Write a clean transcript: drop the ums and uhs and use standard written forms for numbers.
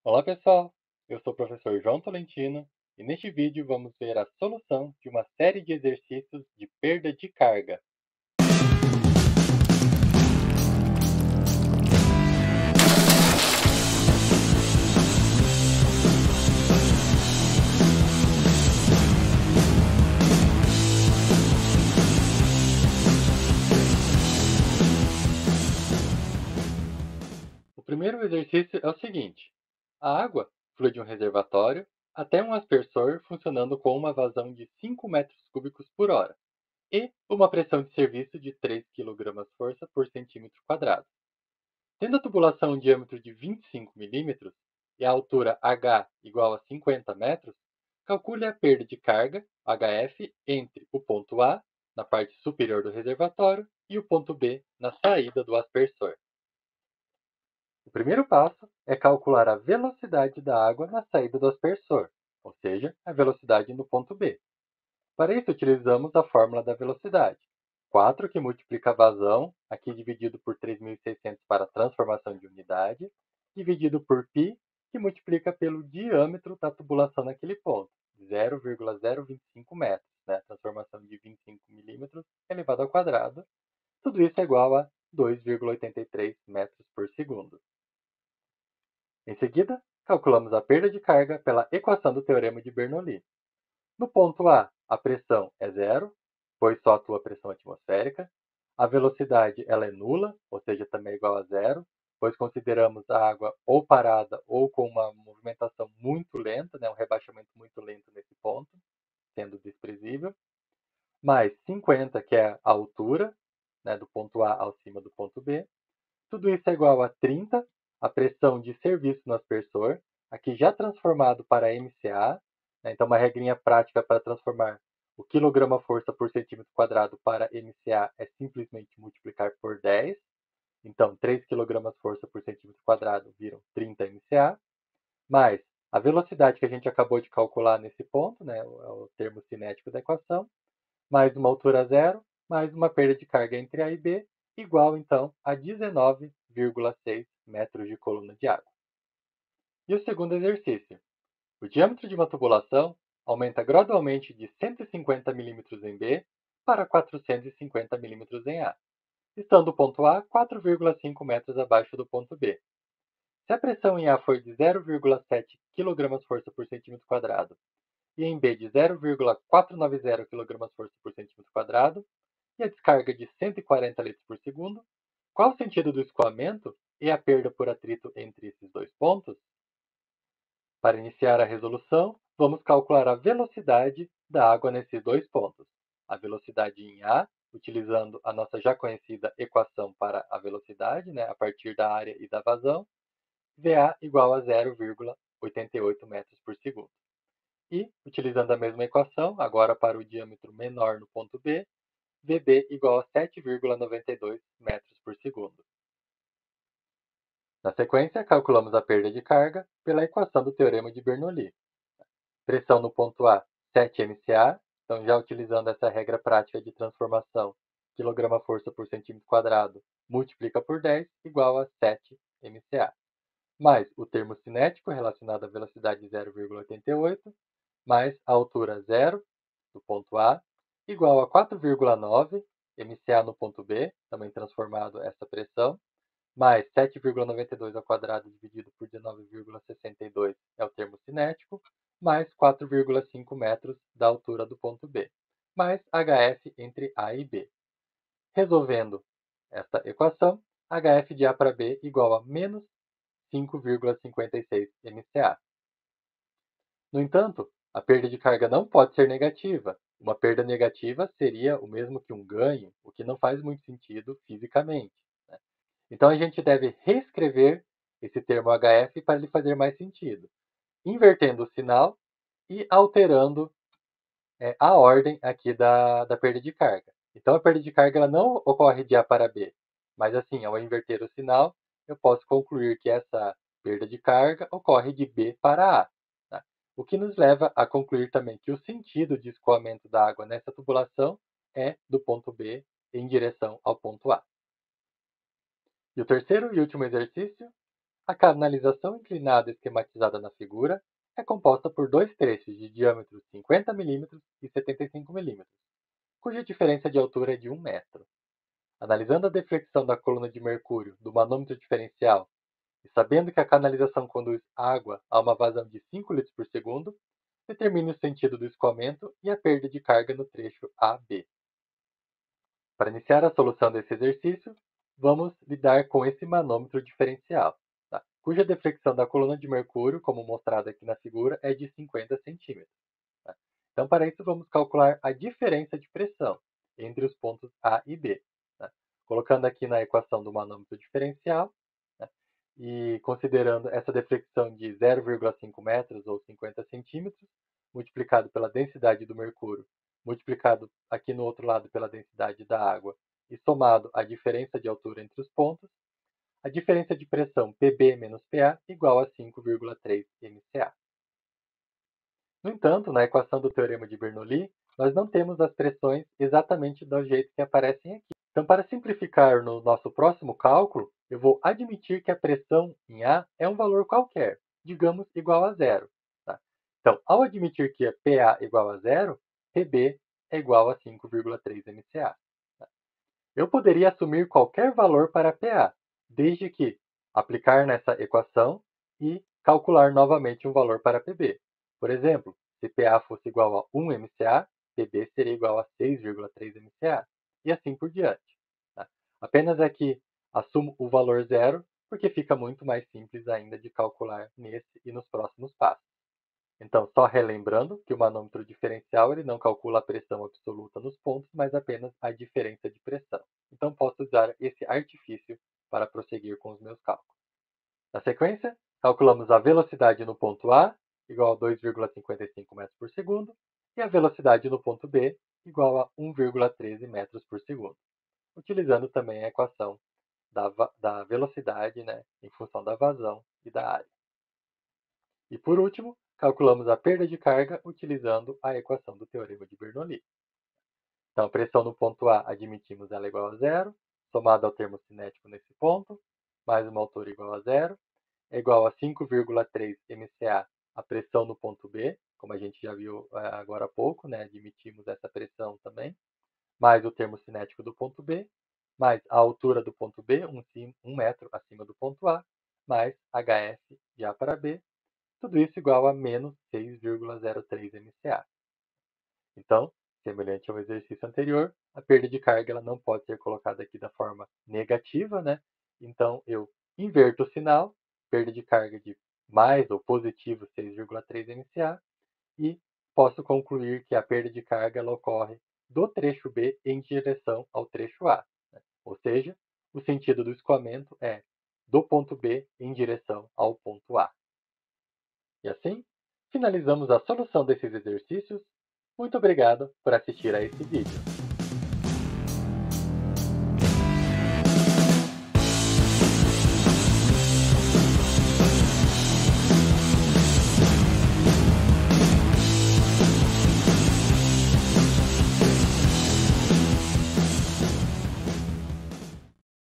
Olá pessoal, eu sou o professor João Tolentino e neste vídeo vamos ver a solução de uma série de exercícios de perda de carga. O primeiro exercício é o seguinte: a água flui de um reservatório até um aspersor funcionando com uma vazão de 5 metros cúbicos por hora e uma pressão de serviço de 3 kg-força por centímetro quadrado. Tendo a tubulação um diâmetro de 25 milímetros e a altura h igual a 50 metros, calcule a perda de carga, HF, entre o ponto A, na parte superior do reservatório, e o ponto B, na saída do aspersor. O primeiro passo é calcular a velocidade da água na saída do aspersor, ou seja, a velocidade no ponto B. Para isso, utilizamos a fórmula da velocidade. 4 que multiplica a vazão, aqui dividido por 3.600 para a transformação de unidade, dividido por π, que multiplica pelo diâmetro da tubulação naquele ponto, 0,025 metros, né? Transformação de 25 milímetros elevado ao quadrado. Tudo isso é igual a 2,83 metros por segundo. Em seguida, calculamos a perda de carga pela equação do teorema de Bernoulli. No ponto A pressão é zero, pois só atua a pressão atmosférica. A velocidade ela é nula, ou seja, também é igual a zero, pois consideramos a água ou parada ou com uma movimentação muito lenta, né, um rebaixamento muito lento nesse ponto, sendo desprezível. Mais 50, que é a altura, né, do ponto A acima do ponto B. Tudo isso é igual a 30, a pressão de serviço no aspersor, aqui já transformado para MCA, né? Então uma regrinha prática para transformar o quilograma-força por centímetro quadrado para MCA é simplesmente multiplicar por 10. Então 3 kg-força por centímetro quadrado viram 30 MCA, mais a velocidade que a gente acabou de calcular nesse ponto, né, o termo cinético da equação, mais uma altura zero, mais uma perda de carga entre A e B, igual então a 19,6 metros de coluna de água. E o segundo exercício. O diâmetro de uma tubulação aumenta gradualmente de 150 milímetros em B para 450 milímetros em A, estando o ponto A 4,5 metros abaixo do ponto B. Se a pressão em A for de 0,7 kg-força por centímetro quadrado e em B de 0,490 kg-força por centímetro quadrado, e a descarga de 140 litros por segundo, qual o sentido do escoamento e a perda por atrito entre esses dois pontos? Para iniciar a resolução, vamos calcular a velocidade da água nesses dois pontos. A velocidade em A, utilizando a nossa já conhecida equação para a velocidade, né, a partir da área e da vazão, VA igual a 0,88 metros por segundo. E, utilizando a mesma equação, agora para o diâmetro menor no ponto B, VB igual a 7,92 metros por segundo. Na sequência, calculamos a perda de carga pela equação do teorema de Bernoulli. Pressão no ponto A, 7 MCA, então já utilizando essa regra prática de transformação, quilograma-força por centímetro quadrado, multiplica por 10, igual a 7 MCA. Mais o termo cinético relacionado à velocidade 0,88, mais a altura zero do ponto A, igual a 4,9 MCA no ponto B, também transformado essa pressão, mais 7,92 ao quadrado dividido por 19,62 é o termo cinético, mais 4,5 metros da altura do ponto B, mais HF entre A e B. Resolvendo esta equação, HF de A para B igual a menos 5,56 MCA. No entanto, a perda de carga não pode ser negativa. Uma perda negativa seria o mesmo que um ganho, o que não faz muito sentido fisicamente, né? Então a gente deve reescrever esse termo HF para ele fazer mais sentido, invertendo o sinal e alterando a ordem aqui da perda de carga. Então a perda de carga ela não ocorre de A para B, mas assim, ao inverter o sinal, eu posso concluir que essa perda de carga ocorre de B para A. Tá? O que nos leva a concluir também que o sentido de escoamento da água nessa tubulação é do ponto B em direção ao ponto A. E o terceiro e último exercício, A canalização inclinada esquematizada na figura é composta por dois trechos de diâmetro 50 mm e 75 mm, cuja diferença de altura é de 1 metro. Analisando a deflexão da coluna de mercúrio do manômetro diferencial e sabendo que a canalização conduz água a uma vazão de 5 litros por segundo, determine o sentido do escoamento e a perda de carga no trecho AB. Para iniciar a solução desse exercício, vamos lidar com esse manômetro diferencial, tá? Cuja deflexão da coluna de mercúrio, como mostrado aqui na figura, é de 50 centímetros. Tá? Então, para isso, vamos calcular a diferença de pressão entre os pontos A e B. Tá? Colocando aqui na equação do manômetro diferencial, tá? E considerando essa deflexão de 0,5 metros ou 50 centímetros, multiplicado pela densidade do mercúrio, multiplicado aqui no outro lado pela densidade da água e somado a diferença de altura entre os pontos, a diferença de pressão PB menos PA igual a 5,3 MCA. No entanto, na equação do teorema de Bernoulli, nós não temos as pressões exatamente do jeito que aparecem aqui. Então, para simplificar no nosso próximo cálculo, eu vou admitir que a pressão em A é um valor qualquer, digamos igual a zero. Tá? Então, ao admitir que PA é igual a zero, PB é igual a 5,3 MCA. Tá? Eu poderia assumir qualquer valor para PA, desde que aplicar nessa equação e calcular novamente um valor para PB. Por exemplo, se PA fosse igual a 1 MCA, PB seria igual a 6,3 MCA, e assim por diante. Tá? Apenas aqui assumo o valor zero, porque fica muito mais simples ainda de calcular nesse e nos próximos passos. Então, só relembrando que o manômetro diferencial ele não calcula a pressão absoluta nos pontos, mas apenas a diferença de pressão. Então, posso usar esse artifício para prosseguir com os meus cálculos. Na sequência, calculamos a velocidade no ponto A, igual a 2,55 metros por segundo, e a velocidade no ponto B, igual a 1,13 metros por segundo, utilizando também a equação da velocidade, né, em função da vazão e da área. E por último, calculamos a perda de carga utilizando a equação do teorema de Bernoulli. Então, a pressão no ponto A, admitimos ela igual a zero, somada ao termo cinético nesse ponto, mais uma altura igual a zero, é igual a 5,3 MCA a pressão no ponto B, como a gente já viu agora há pouco, né? Admitimos essa pressão também, mais o termo cinético do ponto B, mais a altura do ponto B, 1 metro acima do ponto A, mais HS de A para B, tudo isso igual a menos 6,03 MCA. Então, semelhante ao exercício anterior, a perda de carga ela não pode ser colocada aqui da forma negativa, né? Então, eu inverto o sinal, perda de carga de mais ou positivo 6,3 MCA, e posso concluir que a perda de carga ela ocorre do trecho B em direção ao trecho A. Né? Ou seja, o sentido do escoamento é do ponto B em direção ao ponto A. E assim, finalizamos a solução desses exercícios. Muito obrigado por assistir a esse vídeo.